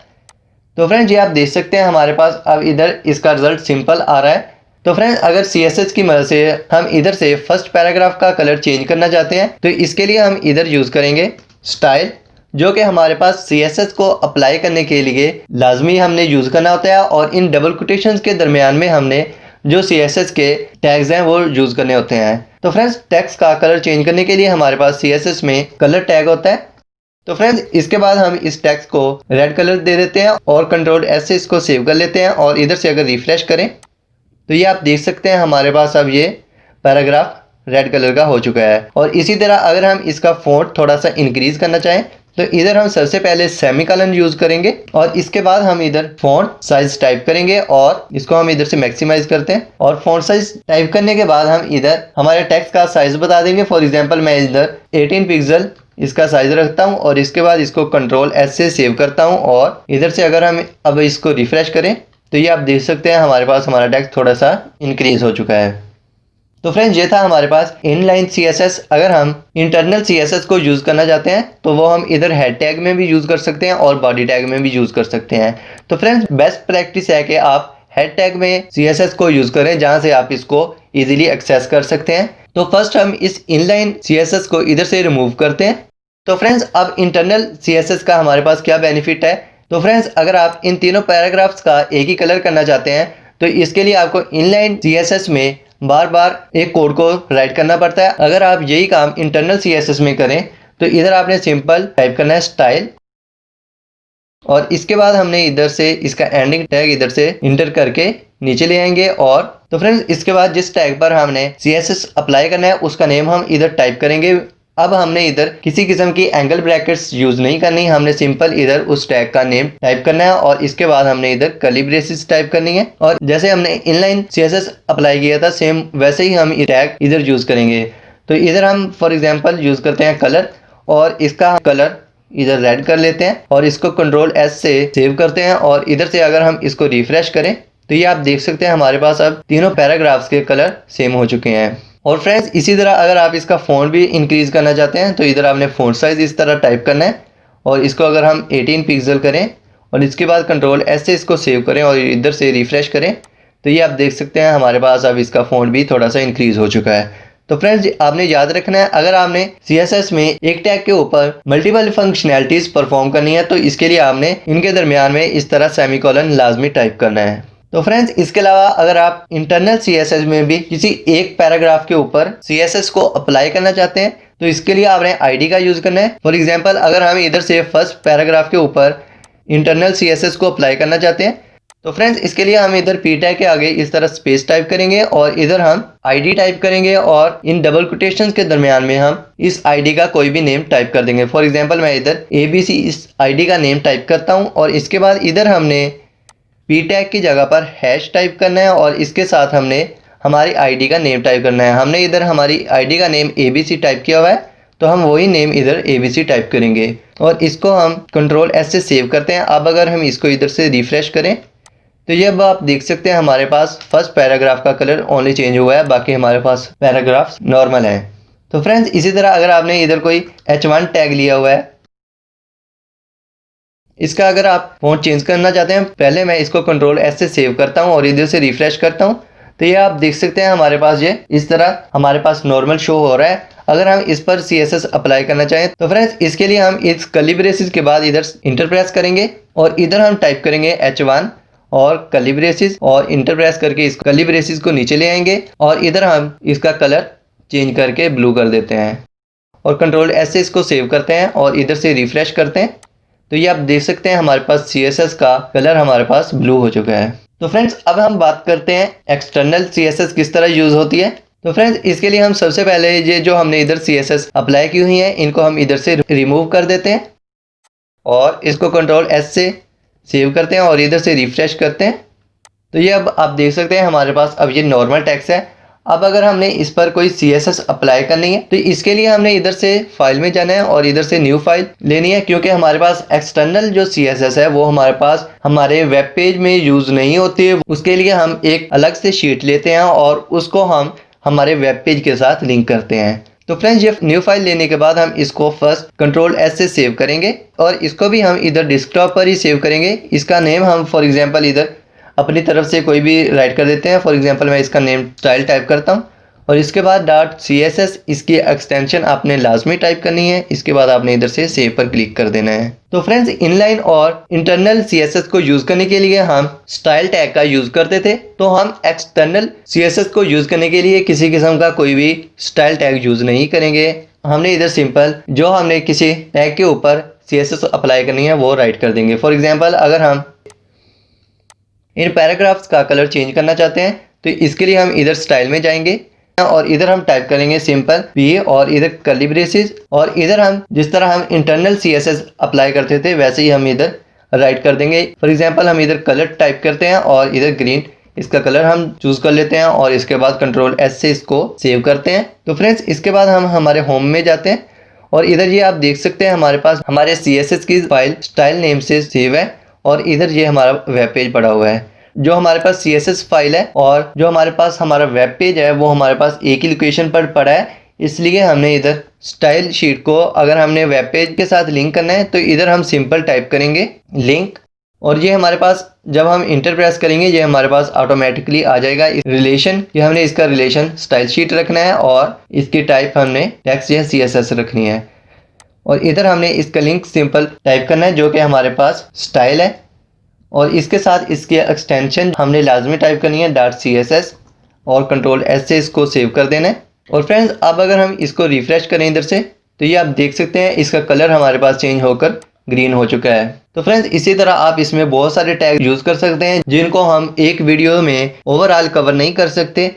तो फ्रेंड्स ये आप देख सकते हैं हमारे पास अब इधर इसका रिजल्ट सिंपल आ रहा है। तो फ्रेंड्स अगर CSS की मदद से हम इधर से फर्स्ट पैराग्राफ का कलर चेंज करना चाहते हैं तो इसके लिए हम इधर यूज करेंगे स्टाइल, जो कि हमारे पास CSS को अप्लाई करने के लिए लाजमी हमने यूज करना होता है, और इन डबल कोटेशंस के दरमियान में हमने जो CSS के टैग्स हैं वो यूज करने होते हैं। तो फ्रेंड्स टेक्स्ट का कलर चेंज करने के लिए हमारे पास CSS में कलर टैग होता है। तो फ्रेंड्स इसके बाद हम इस टेक्स्ट को रेड कलर दे देते हैं और कंट्रोल एस से इसको सेव कर लेते हैं, और इधर से अगर रिफ्रेश करें तो ये आप देख सकते हैं हमारे पास अब ये पैराग्राफ रेड कलर का हो चुका है। और इसी तरह अगर हम इसका फॉन्ट थोड़ा सा इंक्रीज करना चाहें तो इधर हम सबसे पहले सेमीकोलन यूज करेंगे, और इसके बाद हम इधर फॉन्ट साइज टाइप करेंगे और इसको हम इधर से मैक्सिमाइज करते हैं। और फॉन्ट साइज टाइप करने के बाद हम इधर हमारे टेक्स्ट का साइज बता देंगे। फॉर एग्जांपल मैं इधर 18 पिक्सल इसका साइज रखता हूं, और इसके बाद इसको कंट्रोल एस से सेव करता हूं, और इधर से अगर हम अब इसको रिफ्रेश करें तो ये आप देख सकते हैं हमारे पास हमारा टेक्स्ट थोड़ा सा इंक्रीज हो चुका है। तो फ्रेंड्स ये था हमारे पास इनलाइन CSS। अगर हम इंटरनल CSS को यूज करना चाहते हैं तो वो हम इधर हेड टैग में भी यूज कर सकते हैं और बॉडी टैग में भी यूज कर सकते हैं। तो फ्रेंड्स बेस्ट प्रैक्टिस है कि आप हेड टैग में CSS को यूज करें जहां से आप इसको इजीली एक्सेस कर सकते हैं। तो फर्स्ट हम इस इनलाइन CSS को इधर से रिमूव करते हैं। तो फ्रेंड्स अब इंटरनल CSS का हमारे पास क्या बेनिफिट है। तो फ्रेंड्स अगर आप इन तीनों पैराग्राफ्स का एक ही कलर करना चाहते हैं तो इसके लिए आपको इनलाइन CSS में बार बार एक कोड को राइट करना पड़ता है। अगर आप यही काम इंटरनल CSS में करें तो इधर आपने सिंपल टाइप करना है स्टाइल, और इसके बाद हमने इधर से इसका एंडिंग टैग इधर से इंटर करके नीचे ले आएंगे। और तो फ्रेंड्स इसके बाद जिस टैग पर हमने CSS अप्लाई करना है उसका नेम हम इधर टाइप करेंगे। अब हमने इधर किसी किस्म की एंगल ब्रैकेट्स यूज नहीं करनी, हमने सिंपल इधर उस टैग का नेम टाइप करना है, और इसके बाद हमने इधर कर्ली ब्रेसेस टाइप करनी है। और जैसे हमने इनलाइन CSS अप्लाई किया था सेम वैसे ही हम टैग इधर यूज करेंगे। तो इधर हम फॉर एग्जांपल यूज करते हैं कलर, और इसका कलर इधर रेड कर लेते हैं और इसको कंट्रोल एस से सेव करते हैं, और इधर से अगर हम इसको रिफ्रेश करें तो ये आप देख सकते हैं हमारे पास अब तीनों पैराग्राफ्स के कलर सेम हो चुके हैं। और फ्रेंड्स इसी तरह अगर आप इसका फ़ॉन्ट भी इंक्रीज़ करना चाहते हैं तो इधर आपने फ़ॉन्ट साइज़ इस तरह टाइप करना है, और इसको अगर हम 18 पिक्सल करें और इसके बाद कंट्रोल एस से इसको सेव करें और इधर से रिफ़्रेश करें तो ये आप देख सकते हैं हमारे पास अब इसका फ़ॉन्ट भी थोड़ा सा इंक्रीज़ हो चुका है। तो फ्रेंड्स आपने याद रखना है, अगर आपने CSS में एक टैग के ऊपर मल्टीपल फंक्शनैलिटीज परफॉर्म करनी है तो इसके लिए आपने इनके दरमियान में इस तरह सेमीकोलन लाजमी टाइप करना है। तो फ्रेंड्स इसके अलावा अगर आप इंटरनल CSS में भी किसी एक पैराग्राफ के ऊपर CSS को अप्लाई करना चाहते हैं तो इसके लिए आपने ID का यूज करना है। फॉर एग्जांपल अगर हम इधर से फर्स्ट पैराग्राफ के ऊपर इंटरनल CSS को अप्लाई करना चाहते हैं तो फ्रेंड्स इसके लिए हम इधर p टैग के आगे इस तरह स्पेस टाइप करेंगे और इधर हम ID टाइप करेंगे और इन डबल कोटेशंस के दरमियान में हम इस ID का कोई भी नेम टाइप कर देंगे। फॉर एग्जांपल मैं इधर ABC इस ID का नेम टाइप करता हूं और इसके बाद इधर हमने p टैग की जगह पर हैश टाइप करना है और इसके साथ हमने हमारी ID का नेम टाइप करना है। हमने इधर हमारी ID का नेम ABC टाइप किया हुआ है तो हम वही नेम इधर ABC टाइप करेंगे और इसको हम कंट्रोल S से सेव करते हैं। अब अगर हम इसको इधर से रिफ्रेश करें तो ये अब आप देख सकते हैं हमारे पास फर्स्ट पैराग्राफ का कलर ओनली चेंज हुआ है, बाकी हमारे पास पैराग्राफ्स नॉर्मल है। तो फ्रेंड्स इसी तरह अगर आपने इधर कोई H1 टैग लिया हुआ है, इसका अगर आप फॉन्ट चेंज करना चाहते हैं, पहले मैं इसको कंट्रोल S से सेव करता हूं और इधर से रिफ्रेश करता हूं तो ये आप देख सकते हैं हमारे पास ये इस तरह हमारे पास नॉर्मल शो हो रहा है। अगर हम इस पर CSS अप्लाई करना चाहें तो फ्रेंड्स इसके लिए हम इस कर्ली ब्रेसेस के बाद इधर इंटर प्रेस करेंगे और इधर हम टाइप करेंगे H1 और कर्ली ब्रेसेस और इंटर प्रेस करके इस कर्ली ब्रेसेस को नीचे ले आएंगे और इधर हम इसका कलर चेंज करके ब्लू कर देते हैं और कंट्रोल S से इसको सेव करते हैं और इधर से रिफ्रेश करते हैं तो ये आप देख सकते हैं हमारे पास CSS का कलर हमारे पास ब्लू हो चुका है। तो फ्रेंड्स अब हम बात करते हैं एक्सटर्नल CSS किस तरह यूज होती है। तो फ्रेंड्स इसके लिए हम सबसे पहले ये जो हमने इधर CSS अप्लाई की हुई है इनको हम इधर से रिमूव कर देते हैं और इसको कंट्रोल S से सेव करते हैं और इधर से रिफ्रेश करते हैं तो ये अब आप देख सकते हैं हमारे पास अब ये नॉर्मल टेक्स्ट है। अब अगर हमने इस पर कोई CSS अप्लाई करनी है तो इसके लिए हमने इधर से फाइल में जाना है और इधर से न्यू फाइल लेनी है, क्योंकि हमारे पास एक्सटर्नल जो CSS है वो हमारे पास हमारे वेब पेज में यूज नहीं होती है। उसके लिए हम एक अलग से शीट लेते हैं और उसको हम हमारे वेब पेज के साथ लिंक करते हैं। तो फ्रेंड्स ये न्यू फाइल लेने के बाद हम इसको फर्स्ट कंट्रोल S से सेव करेंगे और इसको भी हम इधर डेस्कटॉप पर ही सेव करेंगे। इसका नेम हम फॉर एग्जांपल इधर अपनी तरफ से कोई भी राइट कर देते हैं। फॉर एग्जांपल मैं इसका नेम स्टाइल टाइप करता हूं और इसके बाद .css इसकी एक्सटेंशन आपने लाजमी टाइप करनी है। इसके बाद आपने इधर से सेव पर क्लिक कर देना है। तो फ्रेंड्स इनलाइन और इंटरनल CSS को यूज करने के लिए हम स्टाइल टैग का यूज करते थे, तो हम एक्सटर्नल CSS को यूज करने के लिए किसी किस्म का कोई भी स्टाइल टैग यूज नहीं करेंगे। हमने इधर सिंपल जो हमने किसी टैग के ऊपर CSS अप्लाई करनी है वो राइट कर देंगे। फॉर एग्जाम्पल अगर हम इन पैराग्राफ्स का कलर चेंज करना चाहते हैं तो इसके लिए हम इधर स्टाइल में जाएंगे और इधर हम टाइप करेंगे सिंपल p और इधर कर्ली ब्रेसेस और इधर हम जिस तरह हम इंटरनल CSS अप्लाई करते थे वैसे ही हम इधर राइट कर देंगे। फॉर एग्जांपल हम इधर कलर टाइप करते हैं और इधर ग्रीन इसका कलर हम चूज कर लेते हैं और इसके बाद कंट्रोल S से इसको सेव करते हैं। तो फ्रेंड्स इसके बाद हम हमारे होम में जाते हैं और इधर ये आप देख सकते हैं हमारे पास हमारे CSS की फाइल स्टाइल नेम से सेव है और इधर ये हमारा वेब पेज पड़ा हुआ है। जो हमारे पास CSS फाइल है और जो हमारे पास हमारा वेब पेज है वो हमारे पास एक ही लोकेशन पर पड़ा है, इसलिए हमने इधर स्टाइल शीट को अगर हमने वेब पेज के साथ लिंक करना है तो इधर हम सिंपल टाइप करेंगे लिंक और ये हमारे पास जब हम इंटर प्रेस करेंगे ये हमारे पास ऑटोमेटिकली आ जाएगा रिलेशन। ये हमने इसका रिलेशन स्टाइल शीट रखना है और इसकी टाइप हमने टेक्स्ट या CSS रखनी है और इधर हमने इसका लिंक सिंपल टाइप करना है जो कि हमारे पास स्टाइल है और इसके साथ इसकी एक्सटेंशन हमने लाजमी टाइप करनी है .css और कंट्रोल S से इसको सेव कर देना है। और फ्रेंड्स अब अगर हम इसको रिफ्रेश करें इधर से तो ये आप देख सकते हैं इसका कलर हमारे पास चेंज होकर ग्रीन हो चुका है। तो फ्रेंड्स इसी तरह आप इसमें बहुत सारे टैग यूज कर सकते हैं जिनको हम एक वीडियो में ओवरऑल कवर नहीं कर सकते।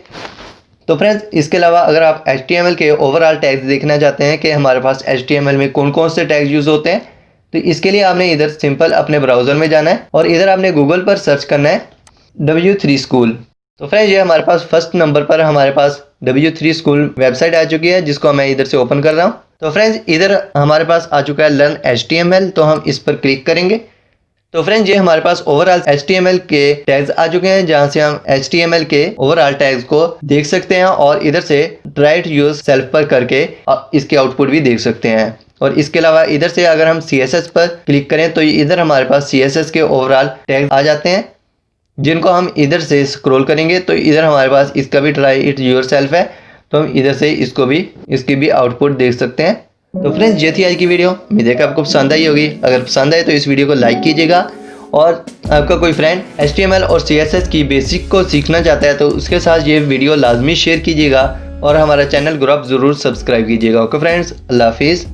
तो फ्रेंड्स इसके अलावा अगर आप HTML के ओवरऑल टैग्स देखना चाहते हैं कि हमारे पास HTML में कौन कौन से टैग यूज होते हैं तो इसके लिए आपने इधर सिंपल अपने ब्राउज़र में जाना है और इधर आपने गूगल पर सर्च करना है W3 स्कूल। तो फ्रेंड्स ये हमारे पास फर्स्ट नंबर पर हमारे पास W3 स्कूल वेबसाइट आ चुकी है जिसको मैं इधर से ओपन कर रहा हूँ। तो फ्रेंड्स इधर हमारे पास आ चुका है लर्न HTML, तो हम इस पर क्लिक करेंगे। तो फ्रेंड्स ये हमारे पास ओवरऑल HTML के टैग्स आ चुके हैं जहां से हम HTML के ओवरऑल टैग्स को देख सकते हैं और इधर से ट्राई टू यूज सेल्फ पर करके इसके आउटपुट भी देख सकते हैं। और इसके अलावा इधर से अगर हम CSS पर क्लिक करें तो इधर हमारे पास CSS के ओवरऑल टैग आ जाते हैं जिनको हम इधर से स्क्रॉल करेंगे तो इधर हमारे पास इसका भी ट्राई इट योरसेल्फ है। तो हम इधर से इसकी भी आउटपुट देख सकते हैं। तो फ्रेंड्स, ये थी आज की वीडियो। उम्मीद है कि आपको पसंद आई होगी। अगर पसंद आए तो इस वीडियो को लाइक कीजिएगा, और आपका कोई फ्रेंड HTML और CSS की बेसिक को सीखना चाहता है तो उसके साथ ये वीडियो लाजमी शेयर कीजिएगा, और हमारा चैनल ग्रुप ज़रूर सब्सक्राइब कीजिएगा। ओके फ्रेंड्स, अल्लाह हाफिज़।